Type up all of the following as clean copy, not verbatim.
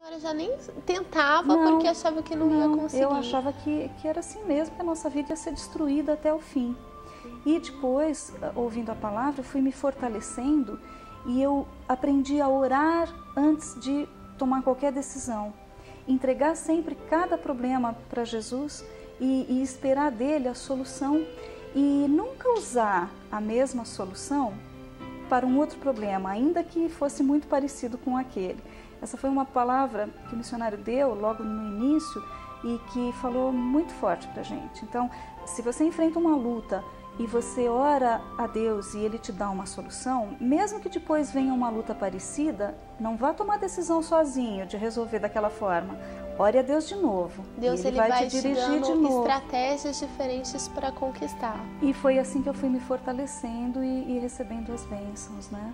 senhora já nem tentava Não, porque achava que não ia conseguir. Eu achava que era assim mesmo, que a nossa vida ia ser destruída até o fim. E depois, ouvindo a palavra, eu fui me fortalecendo e eu aprendi a orar antes de tomar qualquer decisão. Entregar sempre cada problema para Jesus e esperar dele a solução e nunca usar a mesma solução para um outro problema, ainda que fosse muito parecido com aquele. Essa foi uma palavra que o missionário deu logo no início e que falou muito forte para a gente. Então, se você enfrenta uma luta e você ora a Deus e Ele te dá uma solução, mesmo que depois venha uma luta parecida, não vá tomar decisão sozinho de resolver daquela forma. Ore a Deus de novo. Deus ele vai te dirigir de novo. Estratégias diferentes para conquistar. E foi assim que eu fui me fortalecendo e recebendo as bênçãos, né?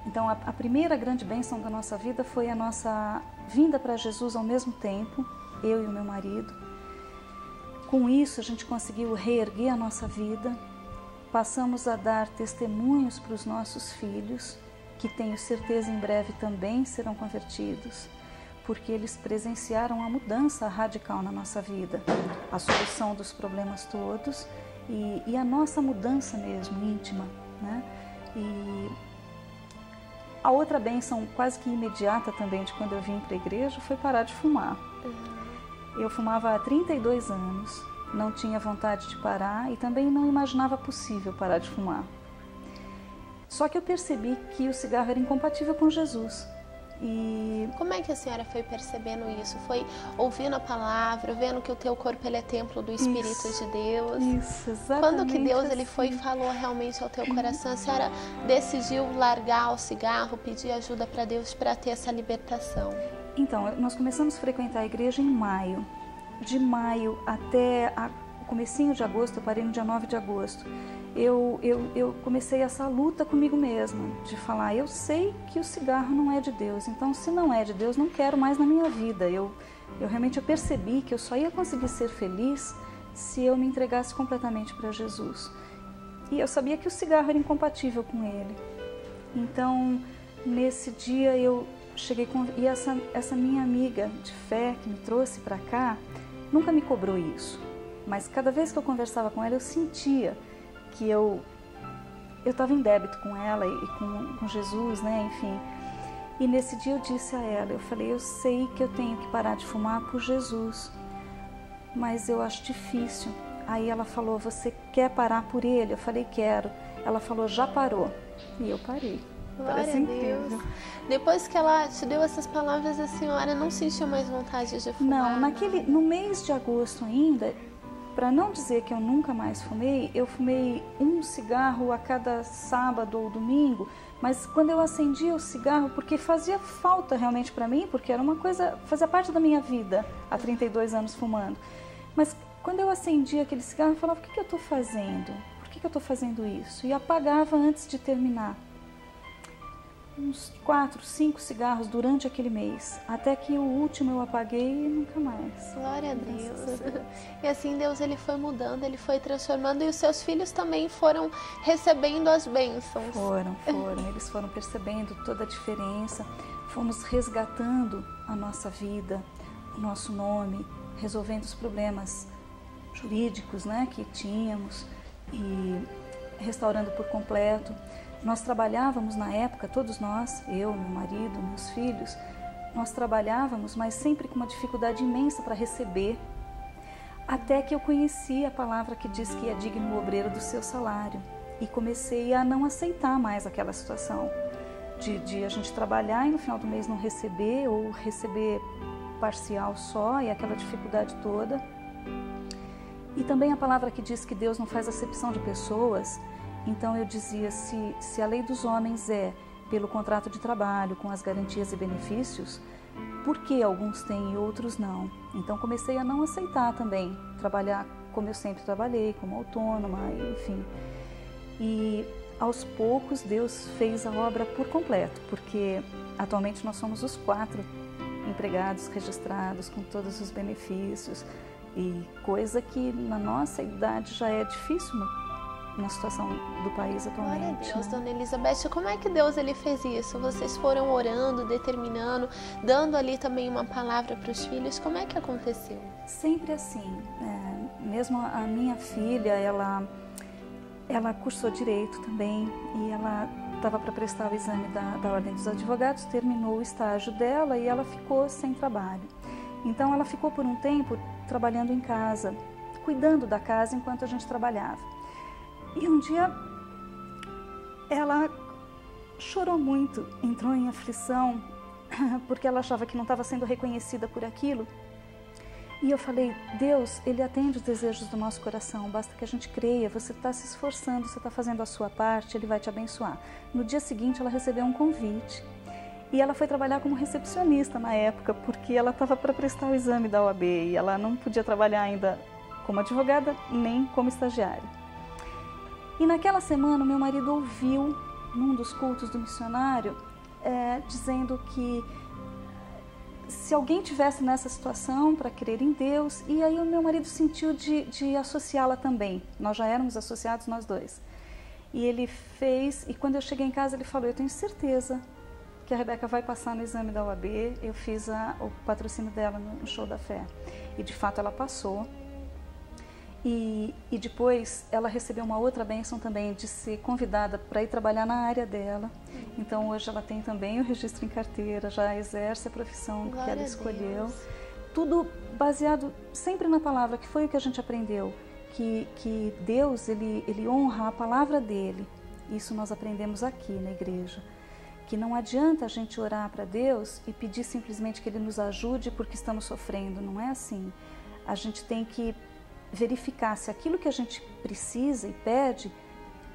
Então, a primeira grande bênção da nossa vida foi a nossa vinda para Jesus ao mesmo tempo, eu e o meu marido. Com isso, a gente conseguiu reerguer a nossa vida, passamos a dar testemunhos para os nossos filhos, que tenho certeza em breve também serão convertidos, porque eles presenciaram a mudança radical na nossa vida, a solução dos problemas todos e a nossa mudança mesmo, íntima, né? E a outra bênção quase que imediata também de quando eu vim para a igreja foi parar de fumar. Eu fumava há 32 anos, não tinha vontade de parar e também não imaginava possível parar de fumar. Só que eu percebi que o cigarro era incompatível com Jesus. E como é que a senhora foi percebendo isso? Foi ouvindo a palavra, vendo que o teu corpo ele é templo do Espírito de Deus? Isso, exatamente. Quando que Deus assim. ele foi e falou realmente ao teu coração, a senhora decidiu largar o cigarro, pedir ajuda para Deus para ter essa libertação? Então, nós começamos a frequentar a igreja em maio. De maio até o comecinho de agosto, eu parei no dia 9 de agosto. Eu comecei essa luta comigo mesma, de falar, eu sei que o cigarro não é de Deus, então se não é de Deus, não quero mais na minha vida. Eu realmente percebi que eu só ia conseguir ser feliz se eu me entregasse completamente para Jesus. E eu sabia que o cigarro era incompatível com ele. Então, nesse dia eu cheguei com... E essa minha amiga de fé que me trouxe para cá, nunca me cobrou isso. Mas cada vez que eu conversava com ela, eu sentia que eu estava em débito com ela e com Jesus, né? Enfim. E nesse dia eu disse a ela, eu falei, eu sei que eu tenho que parar de fumar por Jesus, mas eu acho difícil. Aí ela falou, você quer parar por ele? Eu falei, quero. Ela falou, já parou. E eu parei. Glória a Deus. Depois que ela te deu essas palavras, a senhora não sentiu mais vontade de fumar? Não, no mês de agosto ainda, para não dizer que eu nunca mais fumei, eu fumei um cigarro a cada sábado ou domingo, mas quando eu acendia o cigarro, porque fazia falta realmente para mim, porque era uma coisa, fazia parte da minha vida, há 32 anos fumando. Mas quando eu acendia aquele cigarro, eu falava, o que eu estou fazendo? Por que eu estou fazendo isso? E apagava antes de terminar. Uns 4, 5 cigarros durante aquele mês, até que o último eu apaguei e nunca mais. Glória a Deus. E assim Deus ele foi mudando, ele foi transformando e os seus filhos também foram recebendo as bênçãos. Foram. Eles foram percebendo toda a diferença, fomos resgatando a nossa vida, o nosso nome, resolvendo os problemas jurídicos, né, que tínhamos e restaurando por completo. Nós trabalhávamos na época, todos nós, eu, meu marido, meus filhos, nós trabalhávamos, mas sempre com uma dificuldade imensa para receber, até que eu conheci a palavra que diz que é digno o obreiro do seu salário e comecei a não aceitar mais aquela situação de a gente trabalhar e no final do mês não receber ou receber parcial só e aquela dificuldade toda. E também a palavra que diz que Deus não faz acepção de pessoas. Então eu dizia, se a lei dos homens é pelo contrato de trabalho, com as garantias e benefícios, por que alguns têm e outros não? Então comecei a não aceitar também, trabalhar como eu sempre trabalhei, como autônoma, enfim. E aos poucos Deus fez a obra por completo, porque atualmente nós somos os 4 empregados registrados com todos os benefícios, e coisa que na nossa idade já é difícil na situação do país atualmente. Glória a Deus, né? Dona Elizabeth, como é que Deus ele fez isso? Vocês foram orando, determinando, dando ali também uma palavra para os filhos, como é que aconteceu? Sempre assim, mesmo a minha filha, ela cursou Direito também e ela estava para prestar o exame da Ordem dos Advogados, terminou o estágio dela e ela ficou sem trabalho. Então ela ficou por um tempo trabalhando em casa, cuidando da casa enquanto a gente trabalhava. E um dia ela chorou muito, entrou em aflição, porque ela achava que não estava sendo reconhecida por aquilo. E eu falei, Deus, Ele atende os desejos do nosso coração, basta que a gente creia, você está se esforçando, você está fazendo a sua parte, Ele vai te abençoar. No dia seguinte ela recebeu um convite e ela foi trabalhar como recepcionista na época, porque ela estava para prestar o exame da OAB e ela não podia trabalhar ainda como advogada nem como estagiária. E naquela semana, meu marido ouviu, num dos cultos do missionário, dizendo que se alguém tivesse nessa situação para crer em Deus, e aí o meu marido sentiu de associá-la também. Nós já éramos associados, nós dois. E ele fez, e quando eu cheguei em casa, ele falou, eu tenho certeza que a Rebeca vai passar no exame da OAB. Eu fiz o patrocínio dela no Show da Fé. E de fato ela passou. E depois ela recebeu uma outra bênção também de ser convidada para ir trabalhar na área dela. Então hoje ela tem também o registro em carteira, já exerce a profissão que ela escolheu. Tudo baseado sempre na palavra, que foi o que a gente aprendeu, que Deus ele honra a palavra dele. Isso nós aprendemos aqui na igreja. Que não adianta a gente orar para Deus e pedir simplesmente que Ele nos ajude porque estamos sofrendo. Não é assim. A gente tem que verificar se aquilo que a gente precisa e pede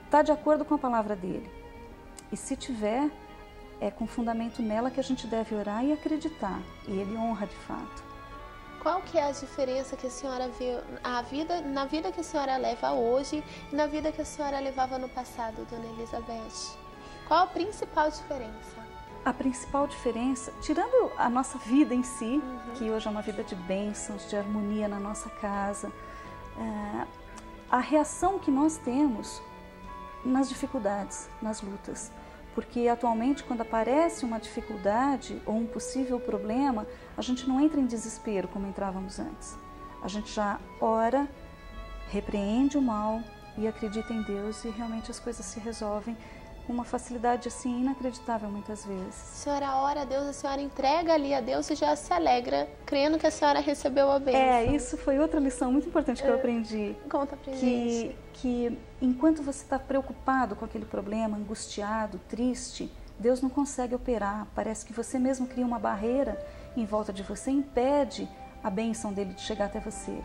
está de acordo com a palavra dele. E se tiver, é com fundamento nela que a gente deve orar e acreditar. E ele honra de fato. Qual que é a diferença que a senhora vê na vida que a senhora leva hoje e na vida que a senhora levava no passado, Dona Elizabeth? Qual a principal diferença? A principal diferença, tirando a nossa vida em si, que hoje é uma vida de bênçãos, de harmonia na nossa casa, a reação que nós temos nas dificuldades, nas lutas. Porque atualmente, quando aparece uma dificuldade ou um possível problema, a gente não entra em desespero como entrávamos antes. A gente já ora, repreende o mal e acredita em Deus e realmente as coisas se resolvem com uma facilidade assim inacreditável muitas vezes. A senhora ora a Deus, a senhora entrega ali a Deus e já se alegra, crendo que a senhora recebeu a bênção. Isso foi outra lição muito importante que eu aprendi. Conta pra gente. Que enquanto você está preocupado com aquele problema, angustiado, triste, Deus não consegue operar. Parece que você mesmo cria uma barreira em volta de você, impede a bênção dele de chegar até você.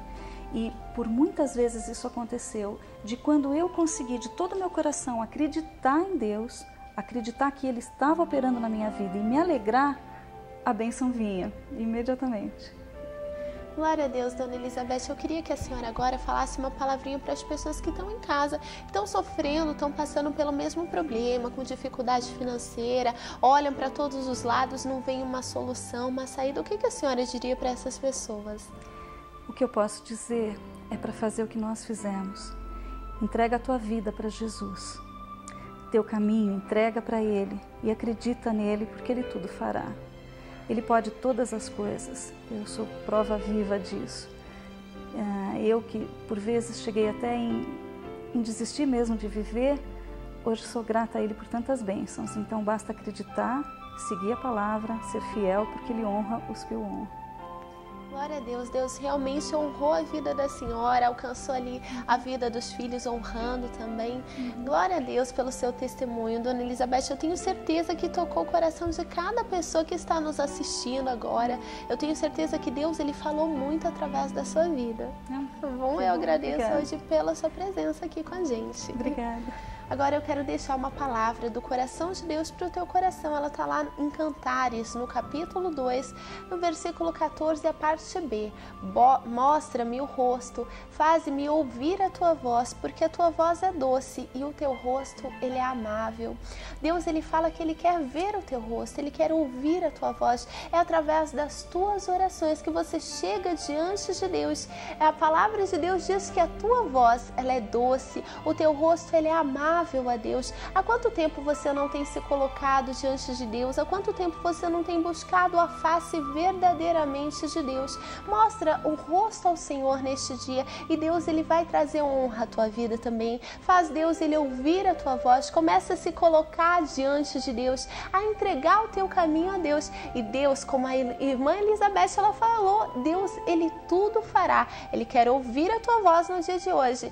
E por muitas vezes isso aconteceu, de quando eu consegui de todo o meu coração acreditar em Deus, acreditar que Ele estava operando na minha vida e me alegrar, a bênção vinha imediatamente. Glória a Deus, Dona Elizabeth. Eu queria que a senhora agora falasse uma palavrinha para as pessoas que estão em casa, que estão sofrendo, estão passando pelo mesmo problema, com dificuldade financeira, olham para todos os lados, não vem uma solução, uma saída. O que a senhora diria para essas pessoas? O que eu posso dizer é para fazer o que nós fizemos. Entrega a tua vida para Jesus. Teu caminho, entrega para Ele e acredita nele, porque Ele tudo fará. Ele pode todas as coisas. Eu sou prova viva disso. Eu que por vezes cheguei até em desistir mesmo de viver, hoje sou grata a Ele por tantas bênçãos. Então basta acreditar, seguir a palavra, ser fiel, porque Ele honra os que o honram. Glória a Deus, Deus realmente honrou a vida da senhora, alcançou ali a vida dos filhos, honrando também. Glória a Deus pelo seu testemunho, Dona Elizabeth. Eu tenho certeza que tocou o coração de cada pessoa que está nos assistindo agora. Eu tenho certeza que Deus ele falou muito através da sua vida. Bom, eu agradeço hoje pela sua presença aqui com a gente. Obrigada. Agora eu quero deixar uma palavra do coração de Deus para o teu coração. Ela está lá em Cantares, no capítulo 2, no versículo 14, a parte B. Mostra-me o rosto, faze-me ouvir a tua voz, porque a tua voz é doce e o teu rosto, ele é amável. Deus, ele fala que ele quer ver o teu rosto, ele quer ouvir a tua voz. É através das tuas orações que você chega diante de Deus. A palavra de Deus diz que a tua voz, ela é doce, o teu rosto, ele é amável a Deus. Há quanto tempo você não tem se colocado diante de Deus? Há quanto tempo você não tem buscado a face verdadeiramente de Deus? Mostra o rosto ao Senhor neste dia e Deus, ele vai trazer honra à tua vida também. Faz Deus, ele ouvir a tua voz. Começa a se colocar diante de Deus, a entregar o teu caminho a Deus. E Deus, como a irmã Elizabeth, ela falou, Deus, ele tudo fará. Ele quer ouvir a tua voz no dia de hoje.